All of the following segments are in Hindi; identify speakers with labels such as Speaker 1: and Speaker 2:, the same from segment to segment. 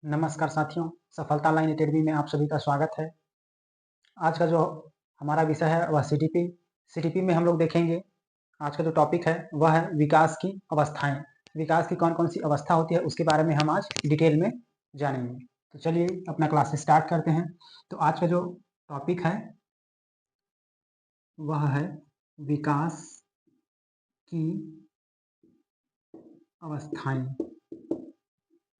Speaker 1: नमस्कार साथियों, सफलता लाइन अकेडमी में आप सभी का स्वागत है। आज का जो हमारा विषय है वह सीटीपी। सीटीपी में हम लोग देखेंगे, आज का जो टॉपिक है वह है विकास की अवस्थाएं। विकास की कौन-कौन सी अवस्था होती है उसके बारे में हम आज डिटेल में जानेंगे। तो चलिए अपना क्लास स्टार्ट करते हैं। तो आज का जो टॉपिक है वह है विकास की अवस्थाएं।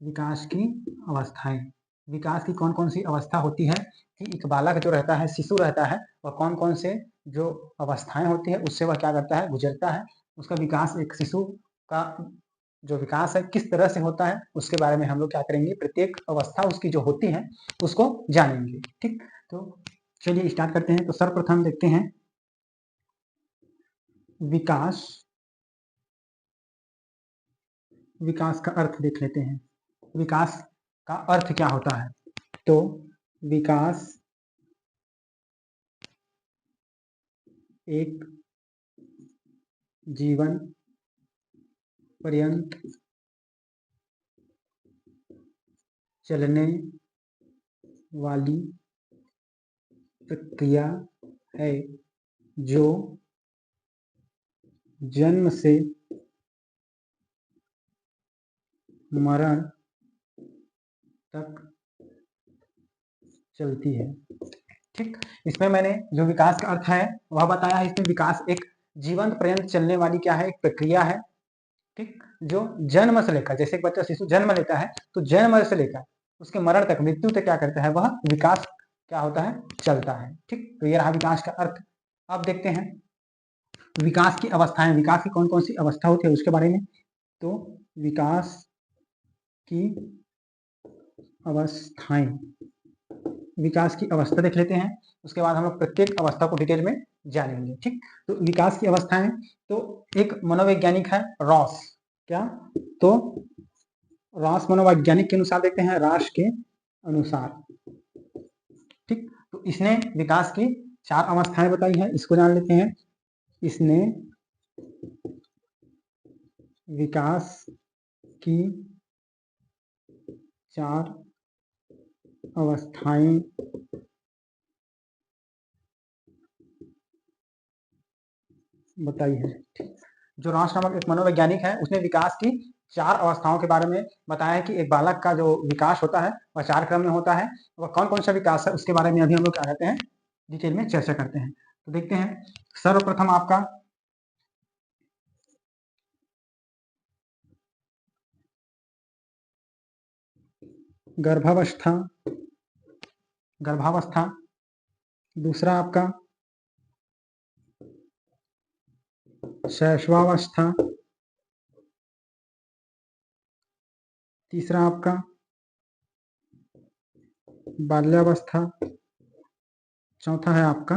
Speaker 1: विकास की अवस्थाएं। विकास की कौन-कौन सी अवस्था होती है कि एक बालक जो रहता है, शिशु रहता है, वह कौन-कौन से जो अवस्थाएं होती है उससे वह क्या करता है, गुजरता है। उसका विकास, एक शिशु का जो विकास है किस तरह से होता है उसके बारे में हम लोग क्या करेंगे, प्रत्येक अवस्था उसकी जो होती है उसको जानेंगे। ठीक, तो चलिए स्टार्ट करते हैं। तो सर्वप्रथम देखते हैं विकास। विकास का अर्थ देख लेते हैं। विकास का अर्थ क्या होता है? तो विकास एक जीवन पर्यंत चलने वाली प्रक्रिया है जो जन्म से मरण तक चलती है। ठीक, इसमें मैंने जो विकास का अर्थ है वह बताया है। इसमें विकास एक जीवन पर्यंत चलने वाली क्या है, एक प्रक्रिया है। ठीक, जो जन्म से लेकर, जैसे एक बच्चा शिशु जन्म लेता है तो जन्म से लेकर उसके मरण तक, मृत्यु तक क्या करता है, वह विकास क्या होता है, चलता है। ठीक, तो ये रहा विकास का अर्थ। अब देखते हैं विकास की अवस्थाएं। विकास की कौन कौन सी अवस्था होती है उसके बारे में। तो विकास की अवस्थाएं, विकास की अवस्था देख लेते हैं, उसके बाद हम लोग प्रत्येक अवस्था को डिटेल में जानेंगे। ठीक, तो विकास की अवस्थाएं, तो एक मनोवैज्ञानिक है रॉस। क्या? तो रॉस मनोवैज्ञानिक के अनुसार देखते हैं, राश के अनुसार। ठीक, तो इसने विकास की 4 अवस्थाएं बताई है, इसको जान लेते हैं। इसने विकास की 4 अवस्थाएं बताई है। जो रॉस नामक एक मनोवैज्ञानिक है उसने विकास की 4 अवस्थाओं के बारे में बताया है कि एक बालक का जो विकास होता है वह 4 क्रम में होता है। वह कौन कौन सा विकास है उसके बारे में अभी हम लोग क्या करते हैं, डिटेल में चर्चा करते हैं। तो देखते हैं सर्वप्रथम आपका गर्भावस्था। गर्भावस्था। दूसरा आपका शैशवावस्था। तीसरा आपका बाल्यावस्था। चौथा है आपका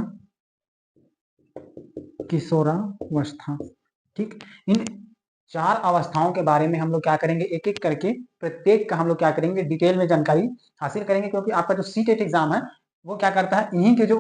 Speaker 1: किशोरावस्था। ठीक, इन 4 अवस्थाओं के बारे में हम लोग क्या करेंगे, एक एक करके प्रत्येक का हम लोग क्या करेंगे, डिटेल में जानकारी हासिल करेंगे। क्योंकि आपका जो सीटेट एग्जाम है वो क्या करता है, इन्हीं के जो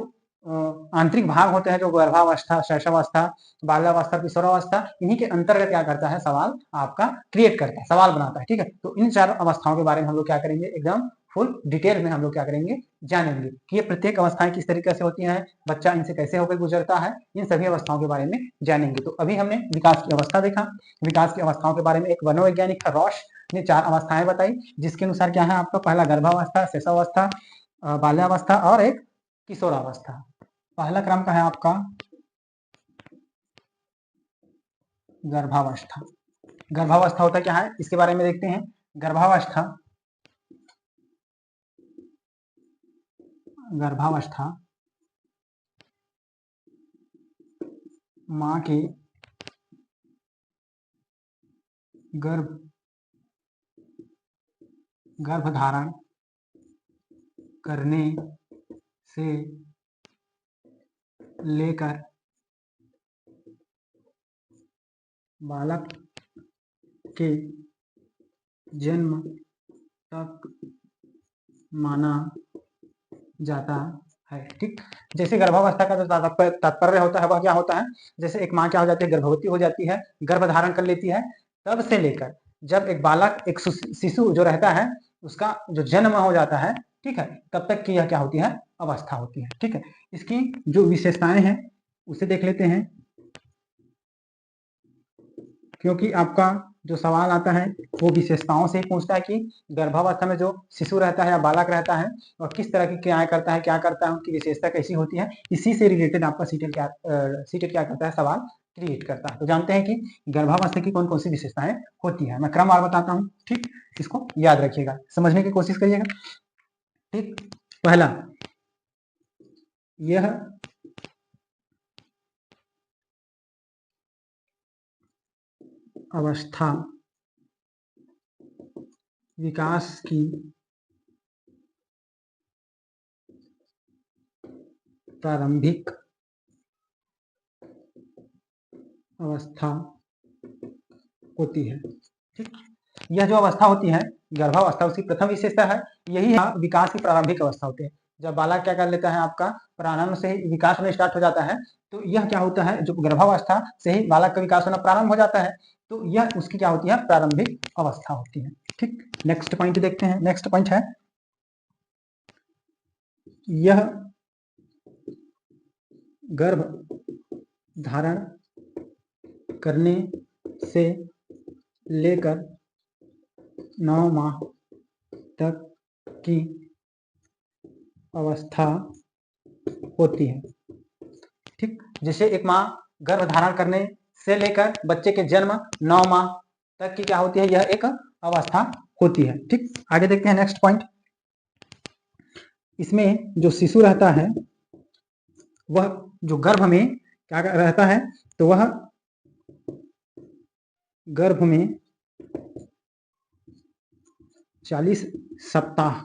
Speaker 1: आंतरिक भाग होते हैं, जो गर्भावस्था, शैशवावस्था, बाल्यावस्था, किशोरावस्था, इन्हीं के अंतर्गत क्या करता है, सवाल आपका क्रिएट करता है, सवाल बनाता है। ठीक है, तो इन 4 अवस्थाओं के बारे में हम लोग क्या करेंगे, एकदम फुल डिटेल में हम लोग क्या करेंगे, जानेंगे कि ये प्रत्येक अवस्थाएं किस तरीके से होती हैं, बच्चा इनसे कैसे होकर गुजरता है, इन सभी अवस्थाओं के बारे में जानेंगे। तो अभी हमने विकास की अवस्था देखा। विकास की अवस्थाओं के बारे में एक मनोवैज्ञानिक था रॉश ने 4 अवस्थाएं बताई, जिसके अनुसार क्या है आपका, पहला गर्भावस्था, शैशवावस्था, बाल्यावस्था और एक किशोरावस्था। पहला क्रम का है आपका गर्भावस्था। गर्भावस्था होता क्या है इसके बारे में देखते हैं। गर्भावस्था, गर्भावस्था मां के गर्भधारण करने से लेकर बालक के जन्म तक माना जाता है। ठीक, जैसे गर्भावस्था का जो तात्पर्य होता है वह क्या होता है, जैसे एक माँ क्या हो जाती है, गर्भवती हो जाती है, गर्भ धारण कर लेती है, तब से लेकर जब एक बालक, एक शिशु जो रहता है उसका जो जन्म हो जाता है, ठीक है, तब तक की यह क्या होती है, अवस्था होती है। ठीक है, इसकी जो विशेषताएं हैं उसे देख लेते हैं, क्योंकि आपका जो सवाल आता है वो विशेषताओं से ही पूछता है कि गर्भावस्था में जो शिशु रहता है या बालक रहता है और किस तरह की क्रियाएं करता है, क्या करता है, उनकी विशेषता कैसी होती है, इसी से रिलेटेड आपका सीटेट क्या करता है, सवाल क्रिएट करता है। तो जानते हैं कि गर्भावस्था की कौन कौन सी विशेषताएं होती है। मैं क्रमवार बताता हूँ, ठीक, इसको याद रखिएगा, समझने की कोशिश करिएगा। ठीक, पहला, यह अवस्था विकास की प्रारंभिक अवस्था होती है। ठीक, यह जो अवस्था होती है गर्भावस्था, उसकी प्रथम विशेषता है यही है, विकास की प्रारंभिक अवस्था होती है। जब बालक क्या कर लेता है, आपका प्रारंभ से ही विकास होना स्टार्ट हो जाता है, तो यह क्या होता है, जो गर्भावस्था से ही बालक का विकास होना प्रारंभ हो जाता है, तो यह उसकी क्या होती है, प्रारंभिक अवस्था होती है। ठीक, नेक्स्ट पॉइंट देखते हैं। नेक्स्ट पॉइंट है, यह गर्भ धारण करने से लेकर 9 माह तक की अवस्था होती है। ठीक, जैसे एक माँ गर्भ धारण करने से लेकर बच्चे के जन्म 9 माह तक की क्या होती है, यह एक अवस्था होती है। ठीक, आगे देखते हैं नेक्स्ट पॉइंट। इसमें जो शिशु रहता है वह जो गर्भ में क्या रहता है, तो वह गर्भ में 40 सप्ताह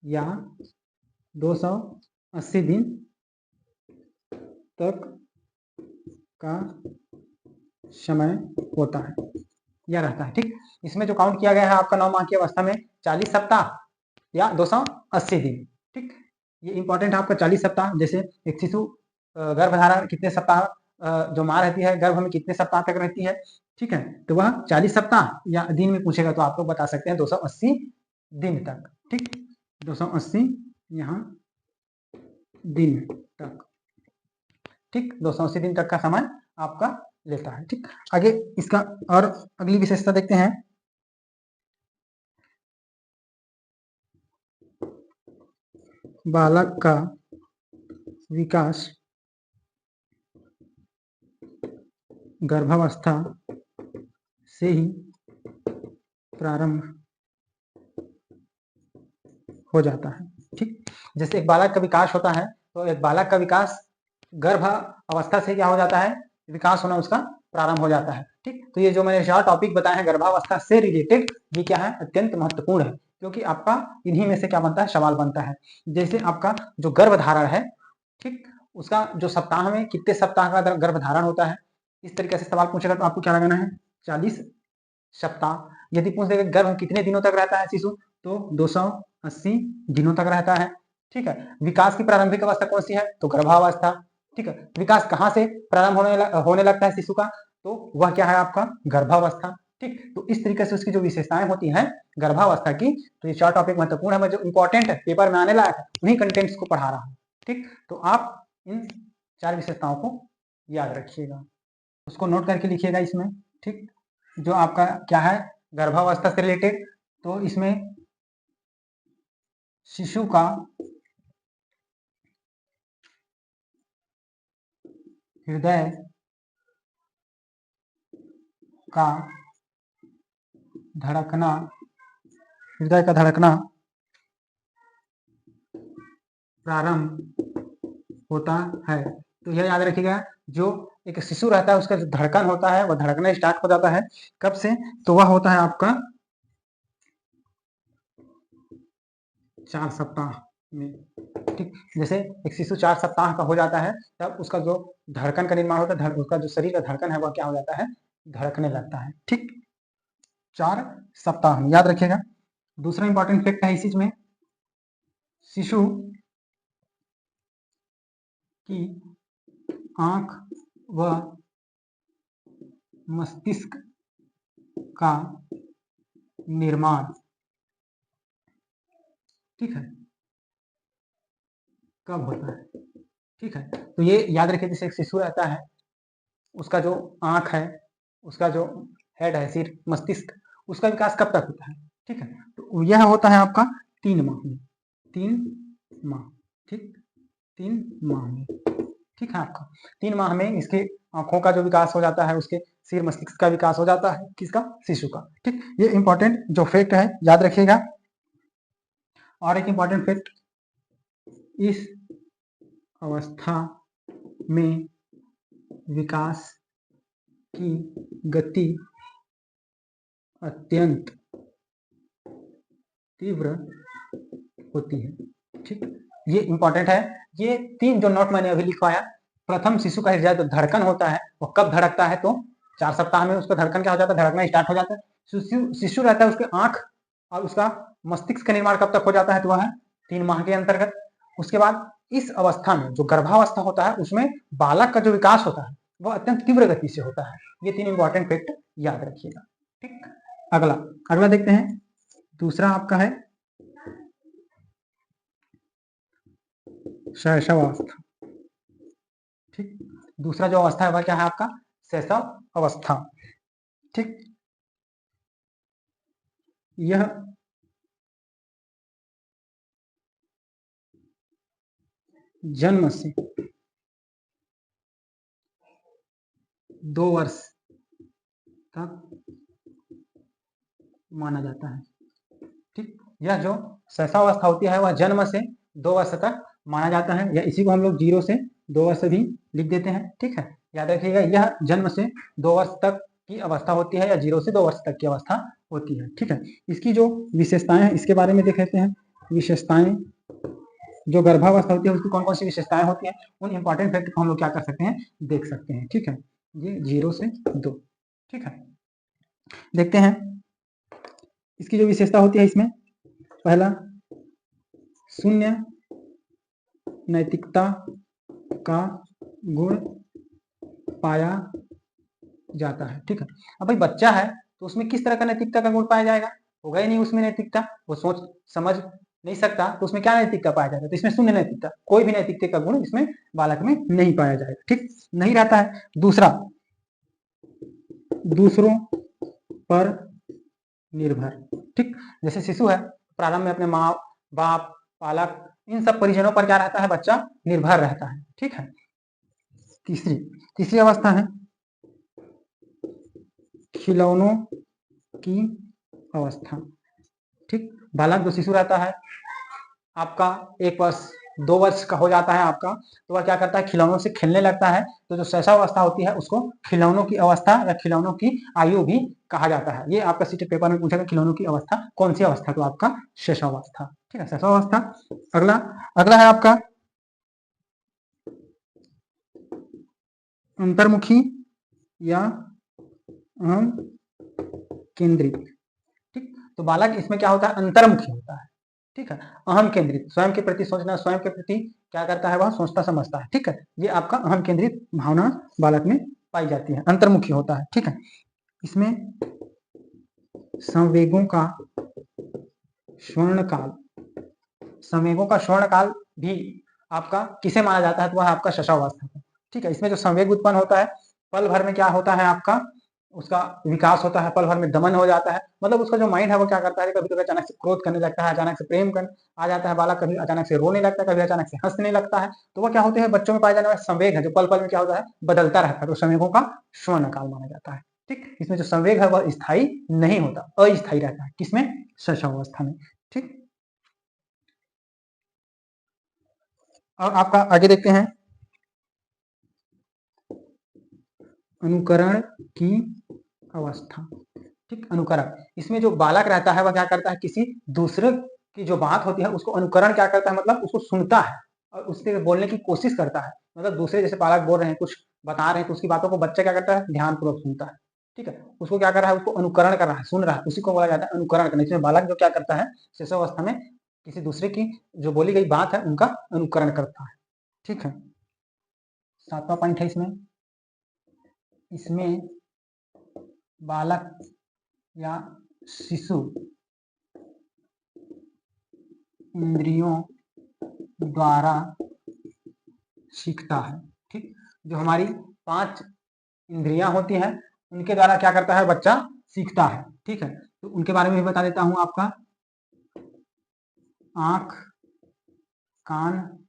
Speaker 1: या 280 दिन तक का समय होता है या रहता है। ठीक, इसमें जो काउंट किया गया है आपका 9 माह की अवस्था में 40 सप्ताह या 280 दिन। ठीक, ये इंपॉर्टेंट है आपका 40 सप्ताह। जैसे एक शिशु गर्भधारण कितने सप्ताह, जो माँ रहती है गर्भ में कितने सप्ताह तक रहती है, ठीक है, तो वह 40 सप्ताह या दिन में पूछेगा तो आप लोग बता सकते हैं 280 दिन तक। ठीक, 280 यहाँ दिन तक। ठीक, 280 दिन तक का समय आपका लेता है। ठीक, आगे इसका और अगली विशेषता देखते हैं। बालक का विकास गर्भावस्था से ही प्रारंभ हो जाता है। ठीक, जैसे एक बालक का विकास होता है, तो एक बालक का विकास गर्भ अवस्था से क्या हो जाता है, विकास होना उसका प्रारंभ हो जाता है। ठीक, तो ये जो मैंने 4 टॉपिक बताए हैं गर्भावस्था से रिलेटेड, ये क्या है, अत्यंत महत्वपूर्ण है, क्योंकि आपका इन्हीं में से क्या बनता है, सवाल बनता है। जैसे आपका जो गर्भधारण है, ठीक, उसका जो सप्ताह में कितने सप्ताह का गर्भधारण होता है, इस तरीके से सवाल पूछेगा तो आपको क्या लगाना है, 40 सप्ताह। यदि पूछ देगा गर्भ कितने दिनों तक रहता है शिशु, तो 280 दिनों तक रहता है। ठीक है, विकास की प्रारंभिक अवस्था कौन सी है, तो गर्भावस्था। ठीक है, विकास कहाँ से प्रारंभ होने लगता है शिशु का, तो वह क्या है आपका गर्भावस्था। ठीक, तो इस तरीके से उसकी जो विशेषताएं होती हैं गर्भावस्था की, तो ये 4 टॉपिक महत्वपूर्ण है, जो इंपॉर्टेंट है, पेपर में आने लायक है, उन्हीं कंटेंट्स को पढ़ा रहा हूँ। ठीक, तो आप इन 4 विशेषताओं को याद रखिएगा, उसको नोट करके लिखिएगा इसमें। ठीक, जो आपका क्या है गर्भावस्था से रिलेटेड, तो इसमें शिशु का हृदय का धड़कना, हृदय का धड़कना प्रारंभ होता है। तो यह याद रखिएगा, जो एक शिशु रहता है उसका जो धड़कन होता है वह धड़कना स्टार्ट हो जाता है कब से, तो वह होता है आपका 4 सप्ताह में। ठीक, जैसे एक शिशु 4 सप्ताह का हो जाता है, तब उसका जो धड़कन का निर्माण होता है, उसका जो शरीर का धड़कन है वह क्या हो जाता है, धड़कने लगता है। ठीक, 4 सप्ताह में याद रखिएगा। दूसरा इंपॉर्टेंट फैक्ट है इस चीज में, शिशु की आंख व मस्तिष्क का निर्माण ठीक है, कब होता है। ठीक है, तो ये याद रखिए, जैसे एक शिशु रहता है, उसका जो आंख है, उसका जो हेड है, सिर, मस्तिष्क, उसका विकास कब तक होता है। ठीक है, तो यह होता है आपका 3 माह में, 3 माह। ठीक, 3 माह में। ठीक है, आपका 3 माह में इसके आंखों का जो विकास हो जाता है, उसके सिर मस्तिष्क का विकास हो जाता है, किसका, शिशु का। ठीक, ये इंपॉर्टेंट जो फैक्ट है याद रखिएगा। और एक इंपॉर्टेंट फैक्ट, इस अवस्था में विकास की गति अत्यंत तीव्र होती है। ठीक, ये इंपॉर्टेंट है। ये 3 जो नोट मैंने अभी लिखवाया, प्रथम शिशु का हृदय जो धड़कन होता है वो कब धड़कता है, तो 4 सप्ताह में उसका धड़कन क्या हो जाता है, धड़कना स्टार्ट हो जाता है। शिशु रहता है, उसके आंख और उसका मस्तिष्क का निर्माण कब तक हो जाता है, तो वह 3 माह के अंतर्गत। उसके बाद इस अवस्था में जो गर्भावस्था होता है, उसमें बालक का जो विकास होता है वह अत्यंत तीव्र गति से होता है। ये 3 इंपॉर्टेंट फैक्ट याद रखिएगा। ठीक, अगला अगला देखते हैं। दूसरा आपका है शैशवावस्था। ठीक, दूसरा जो अवस्था है वह क्या है आपका, शैशव अवस्था। ठीक, यह जन्म से 2 वर्ष तक माना जाता है। ठीक, यह जो शैशवावस्था होती है वह जन्म से 2 वर्ष तक माना जाता है, या इसी को हम लोग 0 से 2 वर्ष भी लिख देते हैं। ठीक है, याद रखिएगा, यह जन्म से 2 वर्ष तक की अवस्था होती है, या 0 से 2 वर्ष तक की अवस्था होती है। ठीक है, इसकी जो विशेषताएं हैं इसके बारे में देख लेते हैं। विशेषताएं, जो गर्भावस्था होती है उसकी कौन कौन सी विशेषताएं होती हैं, उन इंपॉर्टेंट फैक्ट को हम लोग क्या कर सकते हैं, देख सकते हैं। ठीक है, ये 0 से 2। ठीक है, देखते हैं इसकी जो विशेषता होती है। इसमें पहला, शून्य नैतिकता का गुण पाया जाता है। ठीक है, अब भाई बच्चा है तो उसमें किस तरह का नैतिकता का गुण पाया जाएगा, होगा ही नहीं उसमें नैतिकता, वो सोच समझ नहीं सकता, तो उसमें क्या नैतिकता पाया जाएगा, तो इसमें शून्य नैतिकता, कोई भी नैतिकता का गुण इसमें बालक में नहीं पाया जाएगा। ठीक, नहीं रहता है। दूसरा, दूसरों पर निर्भर। ठीक, जैसे शिशु है, प्रारंभ में अपने माँ बाप पालक इन सब परिजनों पर क्या रहता है, बच्चा निर्भर रहता है। ठीक है, तीसरी तीसरी अवस्था है खिलौनों की अवस्था। ठीक, बालक जो शिशु रहता है आपका 1 वर्ष 2 वर्ष का हो जाता है आपका, तो वह क्या करता है, खिलौनों से खेलने लगता है। तो जो शैशवावस्था होती है उसको खिलौनों की अवस्था या खिलौनों की आयु भी कहा जाता है। ये आपका सीटेट पेपर में पूछेगा, खिलौनों की अवस्था कौन सी अवस्था, तो आपका शैशवावस्था। ठीक है, शैशवावस्था। अगला अगला है आपका अंतर्मुखी या अहम केंद्रित। ठीक, तो बालक इसमें क्या होता है, अंतर्मुखी होता है। ठीक है, अहम केंद्रित, स्वयं के प्रति सोचना, स्वयं के प्रति क्या करता है, वह सोचता समझता है। ठीक है, ये आपका अहम केंद्रित भावना बालक में पाई जाती है, अंतर्मुखी होता है। ठीक है, इसमें संवेगों का स्वर्णकाल, संवेगों का स्वर्णकाल भी आपका किसे माना जाता है, तो वह आपका शैशवावस्था है। ठीक है, इसमें जो संवेग उत्पन्न होता है, पल भर में क्या होता है आपका, उसका विकास होता है, पल भर में दमन हो जाता है। मतलब उसका जो माइंड है वो क्या करता है, कभी कभी अचानक से क्रोध करने लगता है, अचानक से प्रेम कर आ जाता है बालक, कभी अचानक से रोने लगता है, कभी अचानक से हंसने लगता है। तो वह क्या होते हैं, बच्चों में पाए जाने वाले संवेग है जो पल पल में क्या होता है, बदलता रहता है, तो संवेगों का स्वर्ण काल माना जाता है। ठीक, इसमें जो संवेग है वह स्थायी नहीं होता, अस्थायी रहता है, किसमें, शैशवावस्था में। ठीक, और आपका आगे देखते हैं अनुकरण की अवस्था। ठीक, अनुकरण, इसमें जो बालक रहता है वह क्या करता है, किसी दूसरे की जो बात होती है उसको अनुकरण क्या करता है, मतलब उसको सुनता है और उससे बोलने की कोशिश करता है। मतलब दूसरे जैसे बालक बोल रहे हैं, कुछ बता रहे हैं, तो उसकी बातों को बच्चा क्या करता है, ध्यानपूर्वक सुनता है। ठीक है, उसको क्या कर रहा है, उसको अनुकरण कर रहा है, सुन रहा है, उसी को बोला जाता है अनुकरण करना। इसमें बालक जो क्या करता है, शिशुअवस्था में किसी दूसरे की जो बोली गई बात है उनका अनुकरण करता है। ठीक है, 7वां पॉइंट है इसमें, इसमें बालक या शिशु इंद्रियों द्वारा सीखता है। ठीक, जो हमारी 5 इंद्रियां होती हैं उनके द्वारा क्या करता है बच्चा, सीखता है। ठीक है, तो उनके बारे में भी बता देता हूं आपका। आंख, कान,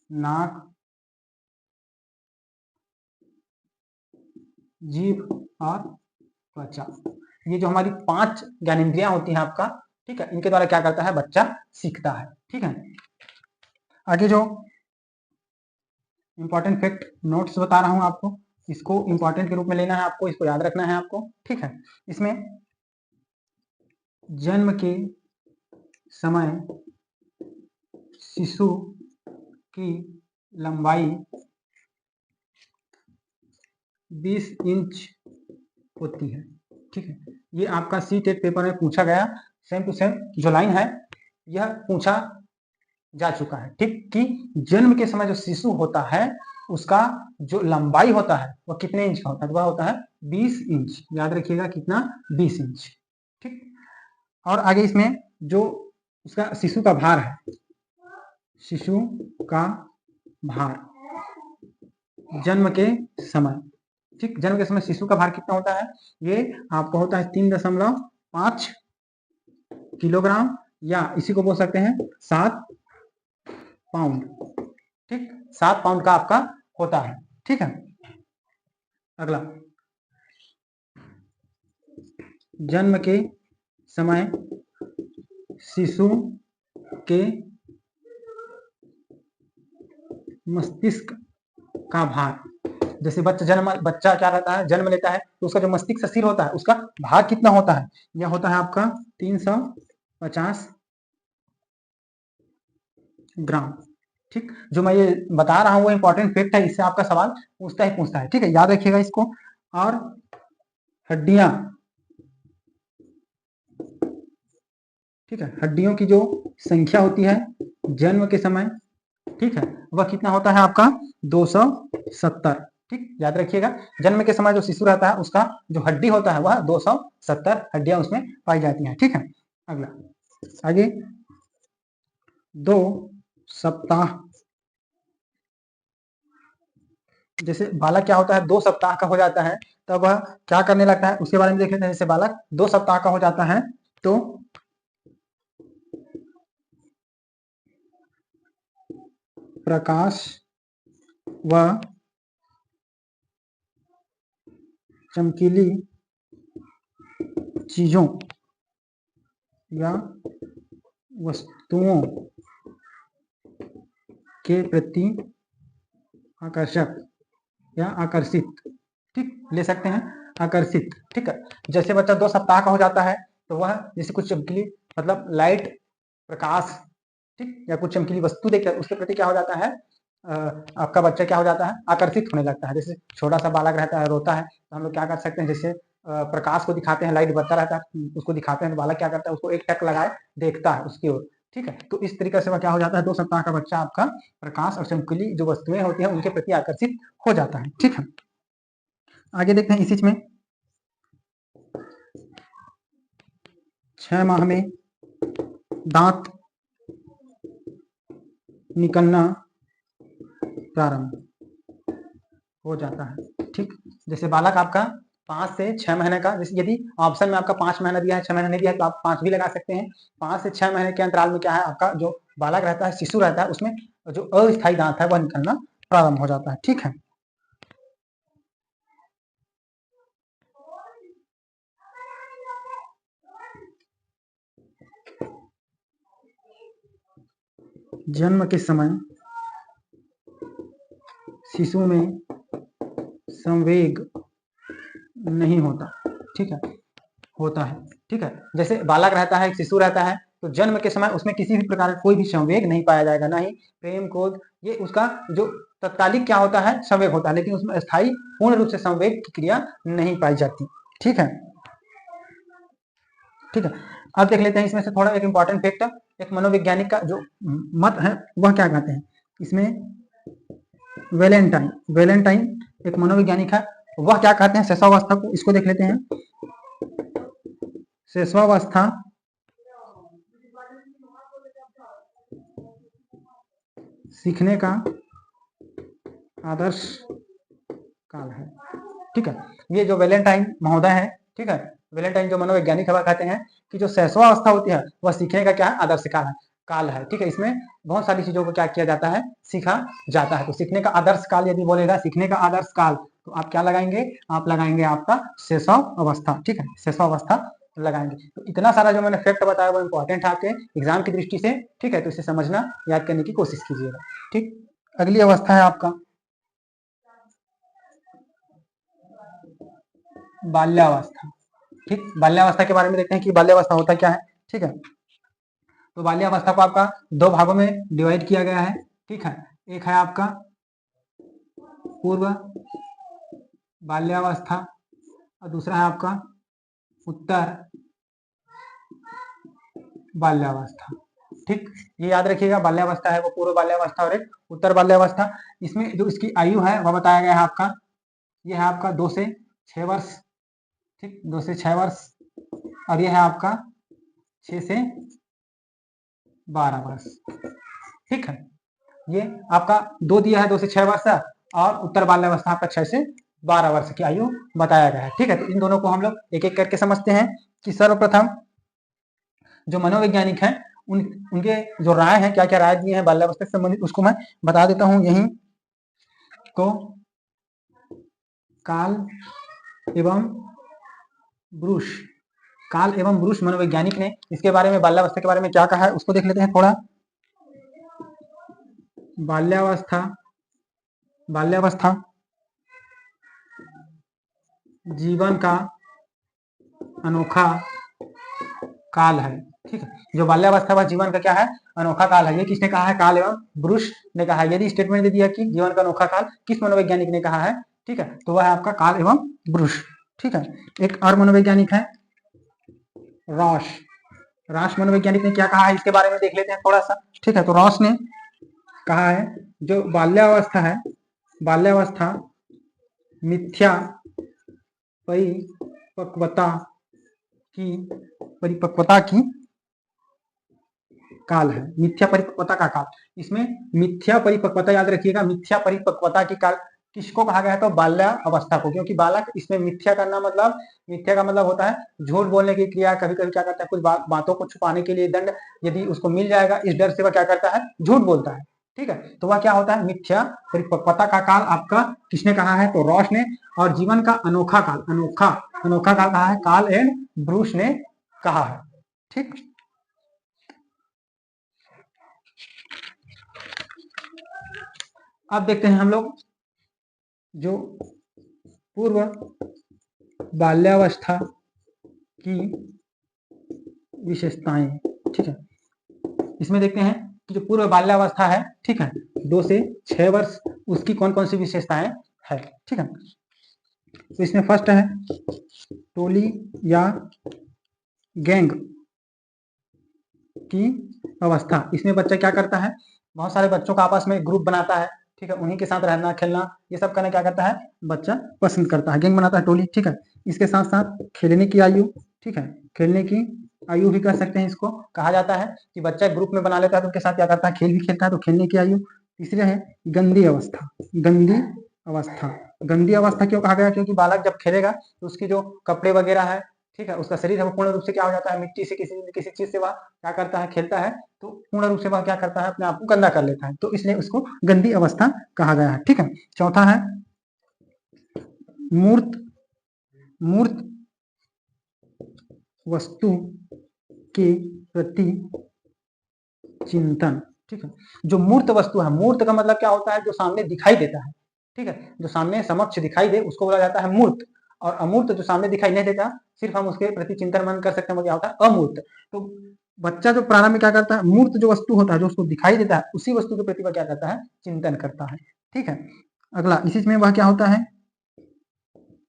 Speaker 1: नाक, जीभ और त्वचा, ये जो हमारी 5 ज्ञानेंद्रियां होती हैं आपका, ठीक है, इनके द्वारा क्या करता है बच्चा, सीखता है। ठीक है, आगे जो इंपॉर्टेंट फैक्ट नोट्स बता रहा हूं आपको, इसको इंपॉर्टेंट के रूप में लेना है आपको, इसको याद रखना है आपको। ठीक है, इसमें जन्म के समय शिशु की लंबाई 20 इंच होती है। ठीक है, ये आपका सी टेट पेपर में पूछा गया सेम टू सेम जो लाइन है यह पूछा जा चुका है। ठीक, कि जन्म के समय जो शिशु होता है उसका जो लंबाई होता है वह कितने इंच का होता है, वह होता है 20 इंच। याद रखिएगा कितना, 20 इंच। ठीक, और आगे इसमें जो उसका शिशु का भार है, शिशु का भार जन्म के समय, ठीक, जन्म के समय शिशु का भार कितना होता है, ये आपका होता है 3.5 किलोग्राम, या इसी को बोल सकते हैं 7 पाउंड। ठीक, 7 पाउंड का आपका होता है। ठीक है, अगला, जन्म के समय शिशु के मस्तिष्क का भार, जैसे बच्चा क्या रहता है, जन्म लेता है तो उसका जो मस्तिष्क सिर होता है उसका भार कितना होता है, यह होता है आपका 350 ग्राम। ठीक, जो मैं ये बता रहा हूं वो इंपॉर्टेंट फैक्ट है, इससे आपका सवाल पूछता है। ठीक है, याद रखिएगा इसको। और हड्डियां, ठीक है, हड्डियों की जो संख्या होती है जन्म के समय, ठीक है, वह कितना होता है आपका 270। ठीक, याद रखिएगा, जन्म के समय जो शिशु रहता है उसका जो हड्डी होता है वह 270 हड्डियां उसमें पाई जाती हैं। ठीक है, अगला, आगे 2 सप्ताह, जैसे बालक क्या होता है 2 सप्ताह का हो जाता है तब वह क्या करने लगता है उसके बारे में देख लेते हैं। जैसे बालक 2 सप्ताह का हो जाता है तो प्रकाश व चमकीली चीजों या वस्तुओं के प्रति आकर्षक या आकर्षित, ठीक, ले सकते हैं आकर्षित। ठीक है, जैसे बच्चा 2 सप्ताह का हो जाता है तो वह जैसे कुछ चमकीली, मतलब लाइट, प्रकाश, ठीक, या कुछ चमकीली वस्तु देखकर उसके प्रति क्या हो जाता है, आपका बच्चा क्या हो जाता है, आकर्षित होने लगता है। जैसे छोटा सा बालक रहता है, रोता है, तो हम लोग क्या कर सकते हैं, जैसे प्रकाश को दिखाते हैं, लाइट बरता रहता है उसको दिखाते हैं, तो बालक क्या करता है, उसको एक टक लगाए देखता है उसकी ओर। ठीक है, तो इस तरीके से वह क्या हो जाता है, 2 सप्ताह का बच्चा आपका प्रकाश और चमकीली जो वस्तुएं होती हैं उनके प्रति आकर्षित हो जाता है। ठीक है, आगे देखते हैं इसी में 6 माह में दांत निकलना प्रारंभ हो जाता है। ठीक, जैसे बालक आपका 5 से 6 महीने का, जैसे यदि ऑप्शन में आपका 5 महीना दिया है, 6 महीना नहीं दिया है तो आप 5 भी लगा सकते हैं। 5 से 6 महीने के अंतराल में क्या है, आपका जो बालक रहता है, शिशु रहता है, उसमें जो अस्थायी दांत है वह निकलना प्रारंभ हो जाता है। ठीक है, जन्म के समय शिशु में संवेग नहीं होता। ठीक है, होता है। ठीक है, जैसे बालक रहता है, एक शिशु रहता है, तो जन्म के समय उसमें किसी भी प्रकार का कोई भी संवेग नहीं पाया जाएगा, ना ही प्रेम, क्रोध, ये उसका जो तत्कालिक क्या होता है, संवेग होता है, लेकिन उसमें स्थायी पूर्ण रूप से संवेग की क्रिया नहीं पाई जाती। ठीक है, ठीक है, अब देख लेते हैं इसमें से थोड़ा एक इंपॉर्टेंट फैक्ट, एक मनोवैज्ञानिक का जो मत है वह क्या कहते हैं इसमें। वेलेंटाइन एक मनोवैज्ञानिक है, वह क्या कहते हैं शैशवावस्था को, इसको देख लेते हैं। शैशवावस्था सीखने का आदर्श काल है। ठीक है, ये जो वैलेंटाइन महोदय है, ठीक है, वैलेंटाइन जो मनोवैज्ञानिक है, कहते हैं कि जो शैशवावस्था होती है वह सीखने का क्या है, आदर्श काल है। ठीक है, इसमें बहुत सारी चीजों को क्या किया जाता है, सीखा जाता है। तो सीखने का आदर्श काल यदि बोलेगा, सीखने का आदर्श काल, तो आप क्या लगाएंगे, आप लगाएंगे आपका शैशव अवस्था। ठीक है, शैशव अवस्था लगाएंगे। तो इतना सारा जो मैंने फैक्ट बताया वो इंपॉर्टेंट है आपके एग्जाम की दृष्टि से। ठीक है, तो इसे समझना, याद करने की कोशिश कीजिएगा। ठीक, अगली अवस्था है आपका बाल्यावस्था। ठीक, बाल्यावस्था के बारे में देखते हैं कि बाल्यावस्था होता क्या है। ठीक है, तो बाल्यावस्था को आपका दो भागों में डिवाइड किया गया है। ठीक है, एक है आपका पूर्व बाल्यावस्था और दूसरा है आपका उत्तर बाल्यावस्था। ठीक, ये याद रखिएगा, बाल्यावस्था है वो पूर्व बाल्यावस्था और एक उत्तर बाल्यावस्था। इसमें जो इसकी आयु है वह बताया गया है आपका, ये है आपका 2 से 6 वर्ष। ठीक, 2 से 6 वर्ष, और ये है आपका 6 से 12 वर्ष। ठीक है, ये आपका 2 दिया है, 2 से 6 वर्ष, और उत्तर बाल्यावस्था आपका 6 से 12 वर्ष की आयु बताया गया है। ठीक है, तो इन दोनों को हम लोग एक एक करके समझते हैं कि सर्वप्रथम जो मनोवैज्ञानिक हैं उनके जो राय है, क्या क्या राय दिए हैं बाल्यावस्था से संबंधित, उसको मैं बता देता हूं। यही को काल एवं ब्रूस, काल एवं ब्रूस मनोवैज्ञानिक ने इसके बारे में, बाल्यावस्था के बारे में क्या कहा है उसको देख लेते हैं थोड़ा। बाल्यावस्था, बाल्यावस्था जीवन का अनोखा काल है। ठीक है, जो बाल्यावस्था वह जीवन का क्या है, अनोखा काल है। ये किसने कहा है, काल एवं ब्रूस ने कहा है। यदि स्टेटमेंट दे दिया कि जीवन का अनोखा काल किस मनोवैज्ञानिक ने कहा है, ठीक है, तो वह है आपका काल एवं ब्रूस। ठीक है, एक और मनोवैज्ञानिक है रॉस। रॉस मनोवैज्ञानिक ने क्या कहा है इसके बारे में देख लेते हैं थोड़ा सा। ठीक है, तो रॉस ने कहा है जो बाल्यावस्था है, बाल्यावस्था मिथ्या परिपक्वता की, परिपक्वता की काल है। मिथ्या परिपक्वता का काल, इसमें मिथ्या परिपक्वता याद रखिएगा, मिथ्या परिपक्वता की काल किसको कहा गया है, तो बाल्या अवस्था को। क्योंकि बालक, इसमें मिथ्या करना मतलब, मिथ्या का मतलब होता है झूठ बोलने की क्रिया। कभी कभी क्या करता है, कुछ बातों को छुपाने के लिए दंड यदि उसको मिल जाएगा, इस डर से वह क्या करता है, झूठ बोलता है। ठीक है, तो वह क्या होता है, मिथ्या परिपक्वता का काल आपका किसने कहा है, तो रॉस ने। और जीवन का अनोखा काल, अनोखा, अनोखा काल कहा है, काल एंड ब्रूस ने कहा है। ठीक, अब देखते हैं हम लोग जो पूर्व बाल्यावस्था की विशेषताएं। ठीक है, इसमें देखते हैं कि जो पूर्व बाल्यावस्था है, ठीक है, 2 से 6 वर्ष, उसकी कौन कौन सी विशेषताएं है। ठीक है, तो इसमें फर्स्ट है टोली या गैंग की अवस्था। इसमें बच्चा क्या करता है, बहुत सारे बच्चों का आपस में ग्रुप बनाता है। ठीक है, उन्हीं के साथ रहना, खेलना, ये सब करना क्या करता है, बच्चा पसंद करता है, गैंग बनाता है, टोली। ठीक है, इसके साथ साथ खेलने की आयु। ठीक है, खेलने की आयु भी कह सकते हैं इसको, कहा जाता है कि बच्चा ग्रुप में बना लेता है तो उनके साथ क्या करता है, खेल भी खेलता है, तो खेलने की आयु। तीसरे है गंदी अवस्था, गंदी अवस्था। गंदी अवस्था क्यों कहा गया, क्योंकि बालक जब खेलेगा तो उसके जो कपड़े वगैरह है, ठीक है, उसका शरीर है वो पूर्ण रूप से क्या हो जाता है, मिट्टी से, किसी किसी चीज से वह क्या करता है, खेलता है, तो पूर्ण रूप से वह क्या करता है, अपने आप को गंदा कर लेता है, तो इसलिए उसको गंदी अवस्था कहा गया है। ठीक है, चौथा है मूर्त, मूर्त वस्तु के प्रति चिंतन। ठीक है, जो मूर्त वस्तु है, मूर्त का मतलब क्या होता है, जो सामने दिखाई देता है। ठीक है, जो सामने समक्ष दिखाई दे उसको बोला जाता है मूर्त। और अमूर्त जो सामने दिखाई नहीं देता, सिर्फ हम उसके प्रति चिंतन मन कर सकते हैं, वो क्या होता है, अमूर्त। तो बच्चा जो प्रारंभ में क्या करता है, मूर्त जो वस्तु होता है, जो उसको दिखाई देता है, उसी वस्तु के प्रति वह क्या करता है, चिंतन करता है। ठीक है, अगला इसी में वह क्या होता है,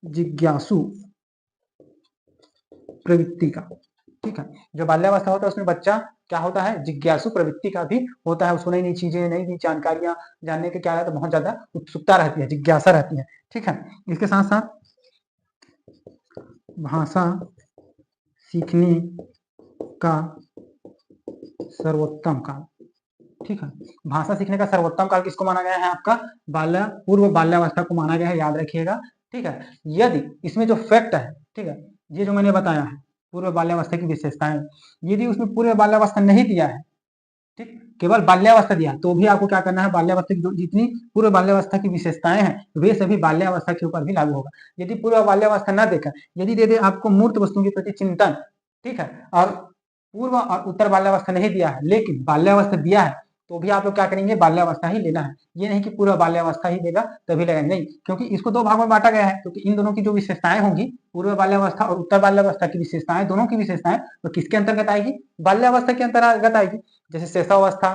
Speaker 1: जिज्ञासु प्रवृत्ति का। ठीक है, जो बाल्यावस्था होता है उसमें बच्चा क्या होता है, जिज्ञासु प्रवृत्ति का भी होता है। उसको नई नई चीजें, नई नई जानकारियां जानने के क्या रहता है, बहुत ज्यादा उत्सुकता रहती है, जिज्ञासा रहती है। ठीक है, इसके साथ साथ भाषा सीखने का सर्वोत्तम काल। ठीक है। भाषा सीखने का सर्वोत्तम काल किसको माना गया है? आपका पूर्व बाल्यावस्था को माना गया है, याद रखिएगा। ठीक है। यदि इसमें जो फैक्ट है, ठीक है, ये जो मैंने बताया है पूर्व बाल्यावस्था की विशेषताएं, यदि उसमें पूर्व बाल्यावस्था नहीं दिया है, ठीक, केवल बाल्यावस्था दिया, तो भी आपको क्या करना है, बाल्यावस्था की जितनी पूर्व बाल्यावस्था की विशेषताएं हैं वे सभी बाल्यावस्था के ऊपर भी लागू होगा। यदि पूर्व बाल्यावस्था न देकर यदि दे दे आपको मूर्त वस्तुओं के प्रति चिंतन, ठीक है, और पूर्व और उत्तर बाल्यावस्था नहीं दिया है लेकिन बाल्यावस्था दिया है, तो भी आप लोग क्या करेंगे, बाल्यावस्था ही लेना है। ये नहीं कि पूरा बाल्यावस्था ही देगा तभी लगेगा, नहीं, क्योंकि इसको दो भाग में बांटा गया है, क्योंकि इन दोनों की जो विशेषताएं होंगी, पूर्व बाल्यावस्था और उत्तर बाल्यावस्था की विशेषताएं, दोनों की विशेषताएं तो किसके अंतर्गत आएगी, बाल्यावस्था के अंतर्गत आएगी। जैसे शैशवावस्था,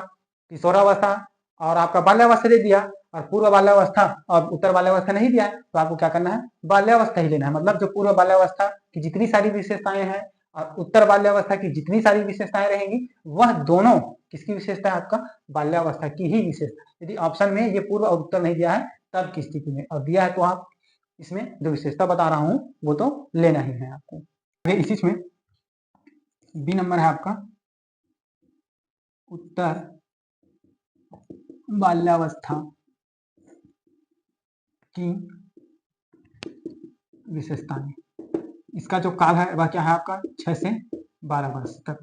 Speaker 1: किशोरावस्था और आपका बाल्यावस्था दे दिया, और पूर्व बाल्यावस्था और उत्तर बाल्यावस्था नहीं दिया है, तो आपको क्या करना है, बाल्यावस्था ही लेना है। मतलब जो पूर्व बाल्यावस्था की जितनी सारी विशेषताएं हैं और उत्तर बाल्यावस्था की जितनी सारी विशेषताएं रहेंगी, वह दोनों किसकी विशेषता है, आपका बाल्यावस्था की ही विशेषता। यदि ऑप्शन में ये पूर्व और उत्तर नहीं दिया है तब की स्थिति में, और दिया है तो आप इसमें जो विशेषता बता रहा हूं वो तो लेना ही है आपको। इसी में बी नंबर है आपका उत्तर बाल्यावस्था की विशेषताएं। इसका जो काल है वह क्या है आपका 6 से 12 वर्ष तक।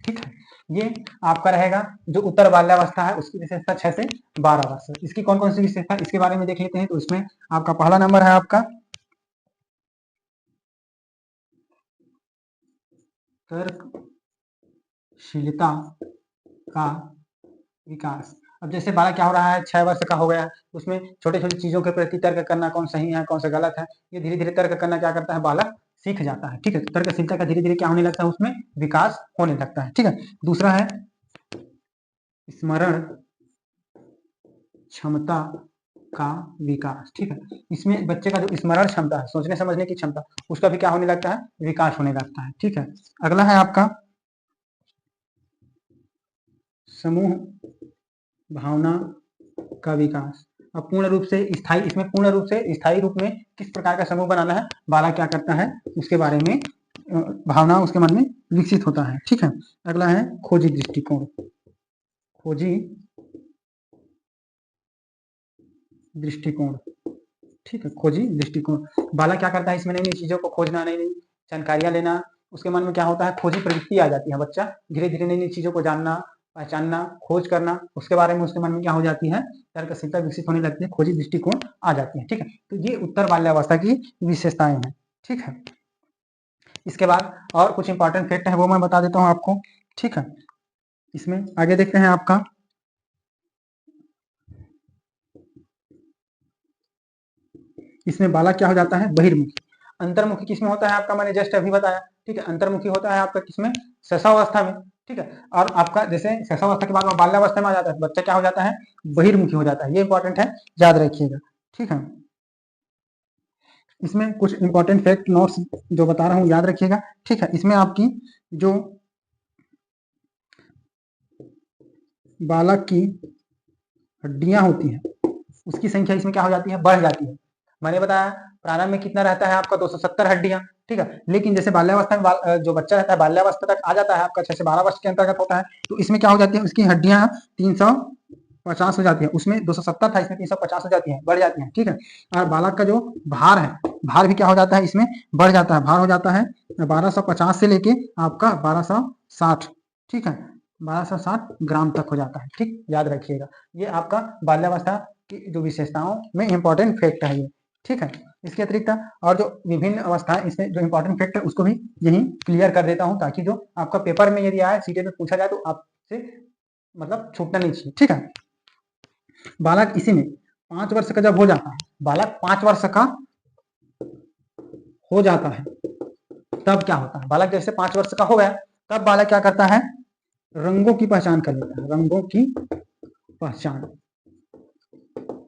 Speaker 1: ठीक है, ये आपका रहेगा। जो उत्तर बाल्यावस्था है उसकी विशेषता 6 से 12 वर्ष। इसकी कौन कौन सी विशेषता इसके बारे में देख लेते हैं। तो इसमें आपका पहला नंबर है आपका तर्कशीलता का विकास। अब जैसे बालक क्या हो रहा है, 6 वर्ष का हो गया, उसमें छोटे छोटी चीजों के प्रति तर्क करना, कौन सही है कौन सा गलत है, ये धीरे धीरे तर्क करना क्या करता है, बालक सीख जाता है। ठीक है, तर्कशीलता का धीरे धीरे क्या होने लगता है, उसमें विकास होने लगता है। ठीक है, दूसरा है स्मरण क्षमता का विकास। ठीक है, इसमें बच्चे का जो स्मरण क्षमता है, सोचने समझने की क्षमता, उसका भी क्या होने लगता है, विकास होने लगता है। ठीक है, अगला है आपका समूह भावना का विकास। अब पूर्ण रूप से स्थायी, इसमें पूर्ण रूप से स्थायी रूप में किस प्रकार का समूह बनाना है, बालक क्या करता है उसके बारे में भावना उसके मन में विकसित होता है। ठीक है, अगला है खोजी दृष्टिकोण। खोजी दृष्टिकोण, ठीक है, खोजी दृष्टिकोण। बालक क्या करता है, इसमें नई नई चीजों को खोजना, नई नई जानकारियां लेना, उसके मन में क्या होता है, खोजी प्रवृत्ति आ जाती है। बच्चा धीरे धीरे नई नई चीजों को जानना, पहचानना, खोज करना, उसके बारे में उसके मन में क्या हो जाती है, तर्कशीलता विकसित होने लगती है, खोजी दृष्टिकोण आ जाती है। ठीक है, तो ये उत्तर बाल्यावस्था की विशेषताएं हैं। ठीक है, इसके बाद और कुछ इंपॉर्टेंट फैक्ट है वो मैं बता देता हूँ आपको। ठीक है, इसमें आगे देखते हैं आपका इसमें बालक क्या हो जाता है, बहिर्मुखी। अंतर्मुखी किसमें होता है आपका, मैंने जस्ट अभी बताया। ठीक है, अंतर्मुखी होता है आपका किसमें, शैशवावस्था में। ठीक है, और आपका जैसे शैशवावस्था के बाद बाल्यावस्था में आ जाता है, बच्चा क्या हो जाता है, बहिर्मुखी हो जाता है। ये इंपॉर्टेंट है, याद रखिएगा। ठीक है, इसमें कुछ इंपॉर्टेंट फैक्ट नोट्स जो बता रहा हूँ याद रखिएगा। ठीक है, इसमें आपकी जो बालक की हड्डियां होती हैं उसकी संख्या इसमें क्या हो जाती है, बढ़ जाती है। मैंने बताया प्रारंभ में कितना रहता है आपका 270 हड्डियां। ठीक है, लेकिन जैसे बाल्यावस्था में जो बच्चा रहता है बाल्यावस्था तक आ जाता है आपका 6 से 12 वर्ष के अंतर्गत होता है, तो इसमें क्या हो जाती है, उसकी हड्डियां 350 हो जाती है। उसमें 270 था, इसमें 350 हो जाती है, बढ़ जाती है। ठीक है, और बालक का जो भार है, भार भी क्या हो जाता है, इसमें बढ़ जाता है। भार हो जाता है 1250 से लेके आपका 1260। ठीक है, 1260 ग्राम तक हो जाता है। ठीक, याद रखिएगा, ये आपका बाल्यावस्था की जो विशेषताओं में इंपॉर्टेंट फैक्ट है ये। ठीक है, इसके अतिरिक्त और जो विभिन्न अवस्थाएं, इसमें जो इंपॉर्टेंट फैक्ट है उसको भी यही क्लियर कर देता हूं, ताकि जो आपका पेपर में यदि आए, सीटे में पूछा जाए तो आपसे मतलब छूटना नहीं चाहिए। ठीक है, बालक इसी में 5 वर्ष का जब हो जाता है, बालक 5 वर्ष का हो जाता है, तब क्या होता है, बालक जैसे 5 वर्ष का हो गया, तब बालक क्या करता है, रंगों की पहचान कर लेता है। रंगों की पहचान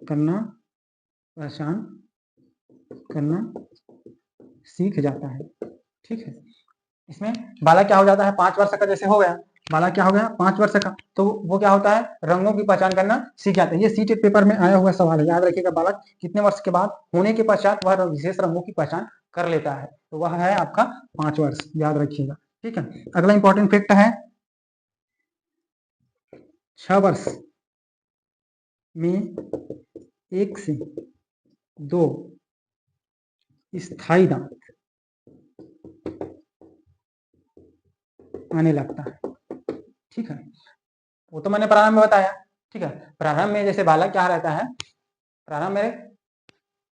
Speaker 1: करना सीख जाता है। ठीक है, इसमें बालक क्या हो जाता है, 5 वर्ष का जैसे हो गया, बालक क्या हो गया 5 वर्ष का, तो वो क्या होता है, रंगों की पहचान करना सीख जाता है। ये सीटेट पेपर में आया हुआ सवाल है, याद रखिएगा। बालक कितने वर्ष के बाद होने के पश्चात वह विशेष रंगों की पहचान कर लेता है, तो वह है आपका 5 वर्ष, याद रखिएगा। ठीक है, अगला इंपॉर्टेंट फैक्ट है 6 वर्ष में 1 से 2 स्थायी दांत आने लगता है। ठीक है, वो तो मैंने प्रारंभ में बताया। ठीक है, प्रारंभ में जैसे बालक क्या रहता है, प्रारंभ में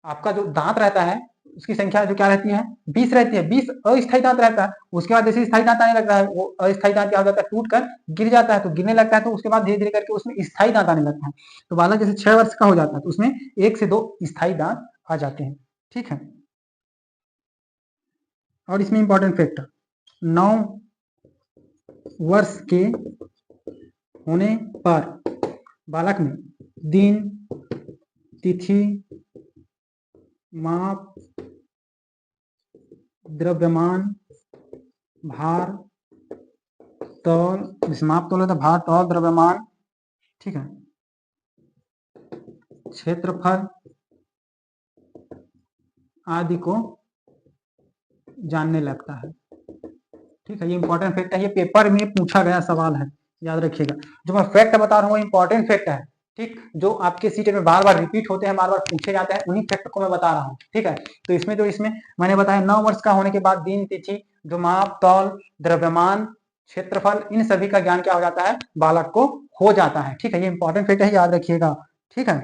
Speaker 1: आपका जो दांत रहता है उसकी संख्या जो क्या रहती है, 20 रहती है। 20 अस्थायी दांत रहता है। उसके बाद जैसे स्थायी दांत आने लगता है, वो अस्थायी दांत क्या हो जाता है, टूट कर गिर जाता है। तो गिरने लगता है तो उसके बाद धीरे धीरे करके उसमें स्थायी दांत आने लगता है। तो बालक जैसे 6 वर्ष का हो जाता है तो उसमें 1 से 2 स्थायी दांत आ जाते हैं। ठीक है, और इसमें इंपॉर्टेंट फैक्ट, 9 वर्ष के होने पर बालक में दिन, तिथि, माप, द्रव्यमान, भार, तौल, माप तौल होता है, भार, तौल, द्रव्यमान, ठीक है, क्षेत्रफल आदि को जानने लगता है। ठीक है, ये इंपॉर्टेंट फैक्ट है, ये पेपर में पूछा गया सवाल है, याद रखिएगा। जो मैं फैक्ट बता रहा हूँ वो इंपॉर्टेंट फैक्ट है। ठीक, जो आपके सीटेट में बार बार रिपीट होते हैं, बार बार पूछे जाते हैं, उन्हीं फैक्ट को मैं बता रहा हूँ। ठीक है, तो इसमें जो इसमें मैंने बताया 9 वर्ष का होने के बाद दिन, तिथि, जो माप, तौल, द्रव्यमान, क्षेत्रफल, इन सभी का ज्ञान क्या हो जाता है, बालक को हो जाता है। ठीक है, ये इंपॉर्टेंट फैक्ट है, याद रखिएगा। ठीक है,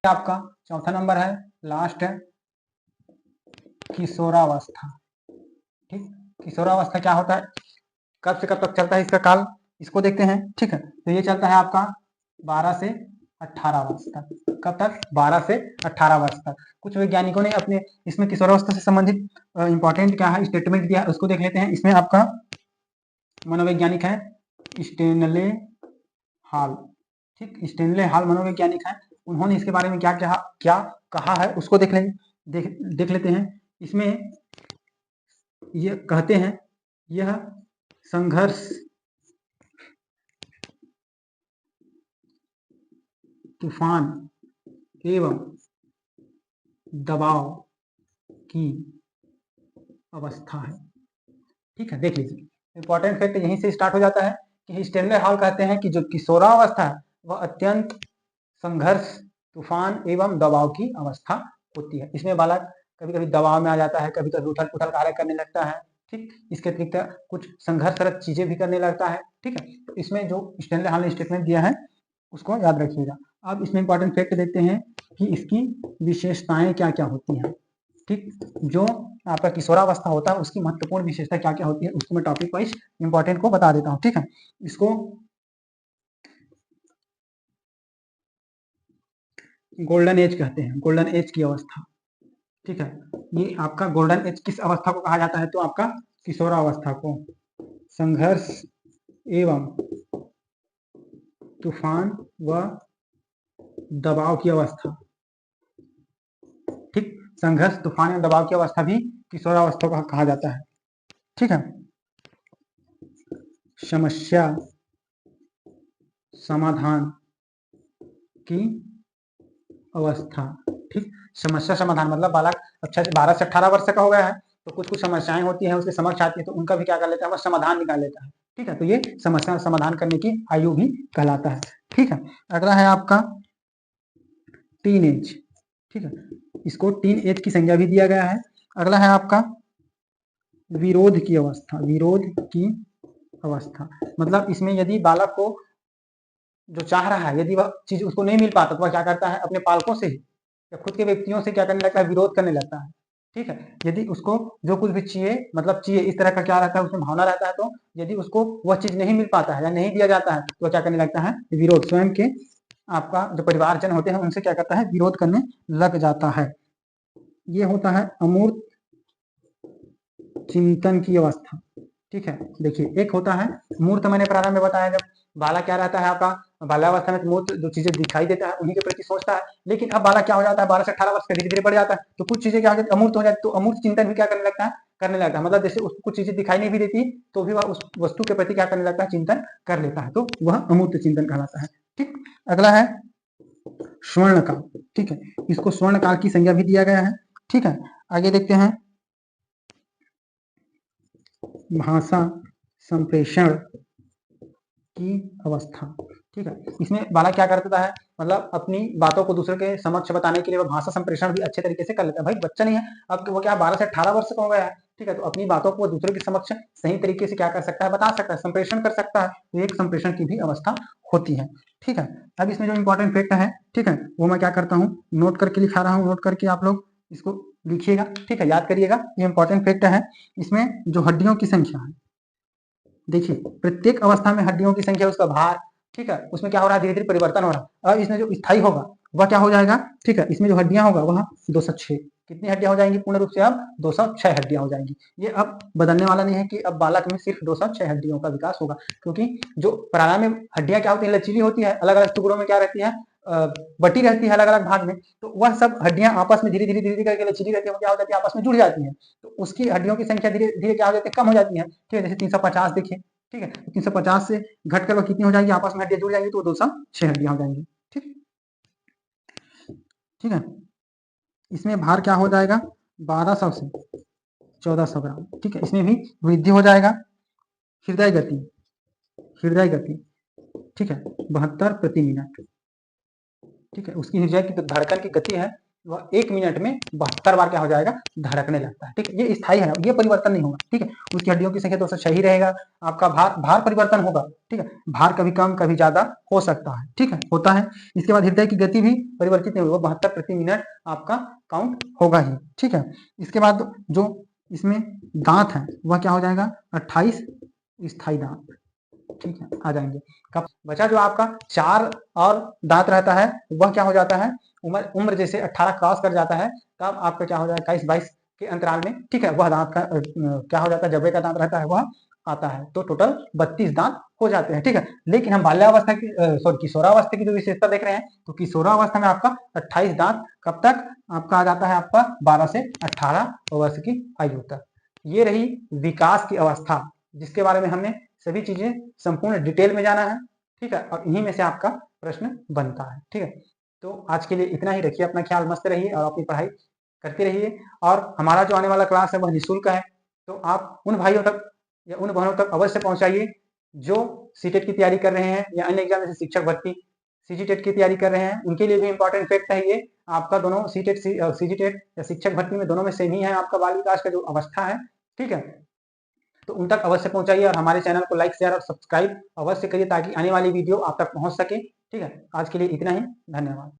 Speaker 1: आपका चौथा नंबर है, लास्ट है, किशोरावस्था। ठीक, किशोरावस्था क्या होता है, कब से कब तक चलता है इसका काल, इसको देखते हैं। ठीक है, तो ये चलता है आपका 12 से 18 वर्ष तक। कब तक, 12 से 18 वर्ष तक। कुछ वैज्ञानिकों ने अपने इसमें किशोरावस्था से संबंधित इंपॉर्टेंट क्या है स्टेटमेंट दिया है, उसको देख लेते हैं। इसमें आपका मनोवैज्ञानिक है स्टेनले हॉल। ठीक, स्टेनले हॉल मनोवैज्ञानिक है, उन्होंने इसके बारे में क्या क्या कहा है उसको देख लेते हैं। इसमें ये कहते हैं, यह संघर्ष, तूफान एवं दबाव की अवस्था है। ठीक है, देख लीजिए, इंपॉर्टेंट फैक्ट यहीं से स्टार्ट हो जाता है कि स्टेनले हॉल कहते हैं कि जो किशोरावस्था है वह अत्यंत संघर्ष, तूफान एवं दबाव की अवस्था होती है। इसमें बालक कभी कभी दबाव में आ जाता है, कभी कभी उथल पुथल कार्य करने लगता है। ठीक, इसके अतिरिक्त कुछ संघर्षरत चीजें भी करने लगता है। ठीक है, तो इसमें जो स्टेनले हॉल ने स्टेटमेंट दिया है उसको याद रखिएगा। अब इसमें इंपॉर्टेंट फैक्ट देखते हैं कि इसकी विशेषताएं क्या क्या होती हैं। ठीक, जो आपका किशोरावस्था होता है उसकी महत्वपूर्ण विशेषता क्या क्या होती है उसको मैं टॉपिक वाइज इंपॉर्टेंट को बता देता हूँ। ठीक है, इसको गोल्डन एज कहते हैं, गोल्डन एज की अवस्था। ठीक है, ये आपका गोल्डन एज किस अवस्था को कहा जाता है, तो आपका किशोरावस्था को। संघर्ष एवं तूफान व दबाव की अवस्था। ठीक, संघर्ष, तूफान एवं दबाव की अवस्था भी किशोरावस्था को कहा जाता है। ठीक है, समस्या समाधान की अवस्था। ठीक, समस्या समाधान मतलब बालक अच्छा 12 से 18 वर्ष का हो गया है तो कुछ कुछ समस्याएं होती हैं उसके समक्ष आती है तो उनका भी क्या कर लेता है, वह समाधान निकाल लेता है। ठीक है, तो ये समस्या समाधान करने की आयु भी कहलाता है। ठीक है, अगला है आपका टीन एज। ठीक है, इसको टीन एज की संज्ञा भी दिया गया है। अगला है आपका विरोध की अवस्था। विरोध की अवस्था मतलब इसमें यदि बालक को जो चाह रहा है यदि वह चीज उसको नहीं मिल पाता तो वह क्या करता है, अपने पालकों से या खुद के व्यक्तियों से क्या करने लगता है, विरोध करने लगता है। ठीक है, यदि उसको जो कुछ भी चाहिए मतलब चाहिए इस तरह का क्या रहता है उसमें भावना रहता है, तो यदि उसको वह चीज नहीं मिल पाता है या नहीं दिया जाता है तो क्या करने लगता है, विरोध, स्वयं के आपका जो परिवारजन होते हैं उनसे क्या करता है, विरोध करने लग जाता है। ये होता है अमूर्त चिंतन की अवस्था। ठीक है, देखिए एक होता है मूर्त, मैंने प्रारंभ में बताया जब बालक क्या रहता है आपका बाल्यावस्था में मूर्त जो चीजें दिखाई देता है उन्हीं के प्रति सोचता है। लेकिन अब बालक क्या हो जाता है 12 से 18 वर्ष का धीरे धीरे बढ़ जाता है तो कुछ चीजें क्या हो जाती है, अमूर्त हो जाती है। तो अमूर्त चिंतन भी क्या करने लगता है, करने लगता है। मतलब जैसे उसको कुछ चीजें दिखाई नहीं भी देती तो भी वह उस वस्तु के प्रति क्या करने लगता है, चिंतन कर लेता है, तो वह अमूर्त चिंतन कहलाता है। ठीक, अगला है स्वर्ण काल। ठीक है, इसको स्वर्ण काल की संज्ञा भी दिया गया है। ठीक है, आगे देखते हैं भाषा संप्रेषण की अवस्था। ठीक है, इसमें बालक क्या करता है, मतलब अपनी बातों को दूसरे के समक्ष बताने के लिए वो भाषा संप्रेषण भी अच्छे तरीके से कर लेता है। भाई बच्चा नहीं है, अब वो क्या 12 से 18 वर्ष का हो गया है, ठीक है, तो अपनी बातों को दूसरे के समक्ष सही तरीके से क्या कर सकता है, बता सकता है, संप्रेषण कर सकता है। तो एक संप्रेषण की भी अवस्था होती है। ठीक है, अब इसमें जो इंपॉर्टेंट फैक्ट है, ठीक है, वो मैं क्या करता हूँ, नोट करके लिखा रहा हूँ, नोट करके आप लोग इसको लिखिएगा। ठीक है, याद करिएगा, ये इंपॉर्टेंट फैक्ट है। इसमें जो हड्डियों की संख्या है, देखिए प्रत्येक अवस्था में हड्डियों की संख्या, उसका भार, ठीक है, उसमें क्या हो रहा है, धीरे धीरे परिवर्तन हो रहा है। अब इसमें जो स्थायी होगा वह क्या हो जाएगा, ठीक है, इसमें जो हड्डियां होगा वह 206, कितनी हड्डियां हो जाएंगी पूर्ण रूप से, अब 206 हड्डियां हो जाएंगी। ये अब बदलने वाला नहीं है कि अब बालक में सिर्फ 206 हड्डियों का विकास होगा, क्योंकि जो प्रारंभ में हड्डियां क्या होती है, लचीली होती है, अलग अलग टुकड़ों में क्या रहती है, बटी रहती है अलग अलग भाग में, तो वह सब हड्डियां आपस में धीरे धीरे धीरे धीरे करके लचीली रहती है, क्या हो जाती है, आपस में जुड़ जाती है, तो उसकी हड्डियों की संख्या धीरे धीरे क्या हो जाती है, कम हो जाती है। ठीक है, जैसे 350 देखिए, ठीक है, 350 से घटकर वह कितनी हो जाएगी, आपस में हड्डियां जुड़ जाएंगी, तो 206 हड्डियां हो जाएंगी। ठीक, ठीक है, इसमें भार क्या हो जाएगा, 1200 से 1400 ग्राम। ठीक है, इसमें भी वृद्धि हो जाएगा। हृदय गति, हृदय गति, ठीक है, 72 प्रति मिनट। ठीक है, उसकी हृदय की धड़कन की गति है वह 1 मिनट में 72 बार क्या हो जाएगा, धड़कने लगता है। ठीक है, ये स्थायी है, ये परिवर्तन नहीं होगा। ठीक है, उसकी हड्डियों की संख्या 206 ही रहेगा। आपका भार परिवर्तन होगा। ठीक है, भार कभी कम कभी ज्यादा हो सकता है। ठीक है, होता है। इसके बाद हृदय की गति भी परिवर्तित नहीं होगी, 72 प्रति मिनट आपका काउंट होगा ही। ठीक है, इसके बाद जो इसमें दांत है वह क्या हो जाएगा, 28 स्थायी दांत। ठीक है, आ जाएंगे। कब बचा जो आपका 4 और दांत रहता है, वह क्या हो जाता है, उम्र जैसे 18 क्रॉस कर जाता है, तब आपका क्या हो जाएगा, 21-22 के अंतराल में, ठीक है, वह दांत का क्या हो जाता है, जबड़े का दांत रहता है वह आता है, तो टोटल 32 दांत हो जाते हैं। ठीक है, लेकिन हम बाल्यावस्था की सॉरी किशोरावस्था की जो विशेषता देख रहे हैं, तो किशोरावस्था में आपका 28 दांत कब तक आपका आ जाता है, आपका 12 से 18 वर्ष की आयु तक। ये रही विकास की अवस्था, जिसके बारे में हमने सभी चीजें संपूर्ण डिटेल में जाना है। ठीक है, और इन्हीं में से आपका प्रश्न बनता है। ठीक है, तो आज के लिए इतना ही। रखिए अपना ख्याल, मस्त रहिए और अपनी पढ़ाई करते रहिए। और हमारा जो आने वाला क्लास है वह निःशुल्क है, तो आप उन भाइयों तक या उन बहनों तक अवश्य पहुंचाइए जो सीटेट की तैयारी कर रहे हैं या अन्य एग्जाम जैसे शिक्षक भर्ती, सीजीटेट की तैयारी कर रहे हैं, उनके लिए भी इंपॉर्टेंट फैक्ट है ये। आपका दोनों सीजीटेट या शिक्षक भर्ती में दोनों में सेम ही है आपका बाल विकास का जो अवस्था है। ठीक है, तो उन तक अवश्य पहुंचाइए और हमारे चैनल को लाइक शेयर और सब्सक्राइब अवश्य करिए, ताकि आने वाली वीडियो आप तक पहुंच सके। ठीक है, आज के लिए इतना ही, धन्यवाद।